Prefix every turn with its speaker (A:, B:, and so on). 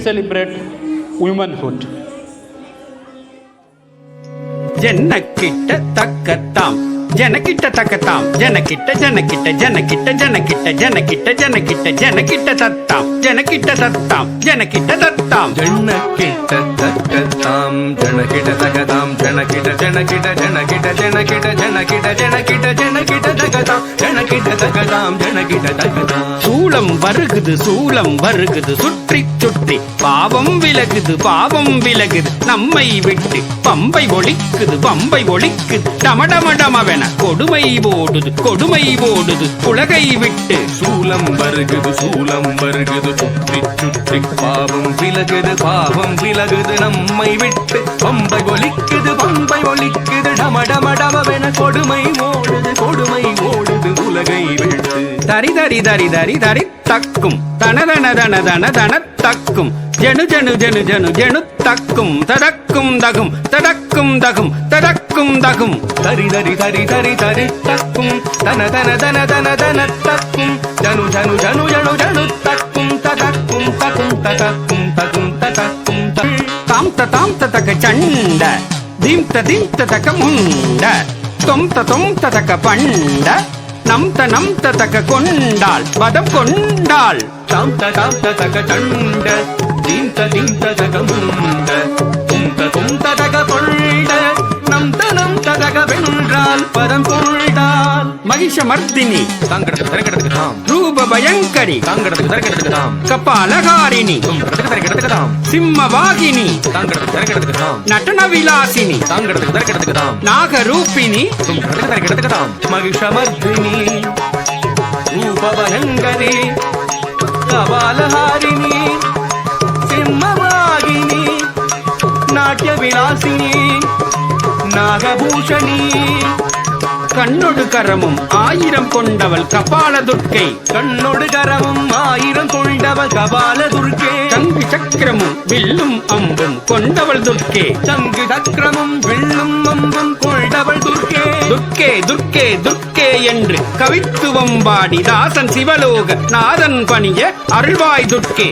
A: celebrate womanhood.
B: ஜனக்கிட்ட தக்கத்தாம் ஜனக்கிட்ட தக்கத்தாம் ஜனக்கிட்ட ஜனக்கிட்ட ஜனக்கிட்ட ஜனக்கிட்ட ஜனக்கிட்ட ஜனக்கிட்ட ஜனக்கிட்ட தத்தாம் ஜனக்கிட்ட தத்தாம் ஜனக்கிட்ட தத்தாம்
C: ஜனக்கிட்ட தக்கத்தாம் ஜனக்கிட்ட தக்கதாம் ஜனக்கிட்ட ஜனக்கிட்ட ஜனக்கிட்ட ஜனக்கிட்ட ஜனக்கிட்ட ஜனக்கிட்ட ஜனக்கிட்ட தக்கதாம் ஜனக்கிட்ட தக்கதாம் ஜனக்கிட்ட தக்கதாம்
B: சூளம் வருகுது சுற்றி சுற்றி பாவம் விலகுது நம்மை விட்டு பம்பை ஒழிக்குது டமடமடமவென கொடுமை ஓடுது உலகை விட்டு
C: சூலம் வருகுது சுற்றி சுற்றி பாவம் விலகுது நம்மை விட்டு பம்பை ஒழிக்குது டமடமடமவென கொடுமை ஓடுது உலகை விட்டு
B: தரி தரி தரி தரி தரி தக்கும் தனதன தன தன தன தக்கும் ஜனு ஜனு ஜனு ஜனு ஜனு தக்கும் தடக்கும் தகும் தடக்கும் தகும் தடக்கும் தகும்
C: தரி தரி தரி தரி தரி தக்கும் தன தன தன தன தன தக்கும் ஜனு ஜனு ஜனு ஜனு ஜனு தக்கும் தடக்கும் தகும் தடக்கும் தகும் தடக்கும்
B: தாம் தாம் தக சண்ட தீம் தக முண்ட தொம் தக பண்ட நம் தக கொண்டாள் வதம் கொண்டாள்
C: தாம் தக சண்ட தீம் தக முண்ட தும் தக கொண்ட நம் தக வென்றால் பதம் கொண்டாள்
B: மகிஷமர்தினி
C: தாங்கடத்துக்கு தரக்கடத்துக்கு தாம்
B: ரூப பயங்கரி
C: தாங்கடத்துக்கு தரக்கடத்துக்கு தாம்
B: கபாலகாரிணி
C: தரக்கடத்துக்கு தாம்
B: சிம்மவாகினி
C: தாங்கடத்துக்கு தரக்கடத்துக்கு தாம்
B: நடன விலாசினி
C: தாங்கடத்துக்கு தரக்கடத்துக்கு தாம்
B: நாகரூபிணி
C: தரக்கடத்துக்கு தாம் மகிஷமர்தினி ரூபபயங்கரி கபாலஹாரிணி சிம்மவாகினி நாட்டிய விலாசினி நாகபூஷணி
B: கண்ணொடு கரமும் 1000 கொண்டவள் கபால துர்க்கை
C: கண்ணொடு கரமும் 1000 கொண்டவள் கபால துர்க்கே
B: சங்கு சக்கரமும் வில்லும் அம்பும் கொண்டவள் துர்க்கே
C: சங்கு சக்கரமும் வில்லும் அம்பும் கொண்டவள் துர்க்கே
B: துர்க்கே என்று கவித்துவம் பாடி தாசன் சிவலோக நாதன் பணிய அருள்வாய் துர்க்கே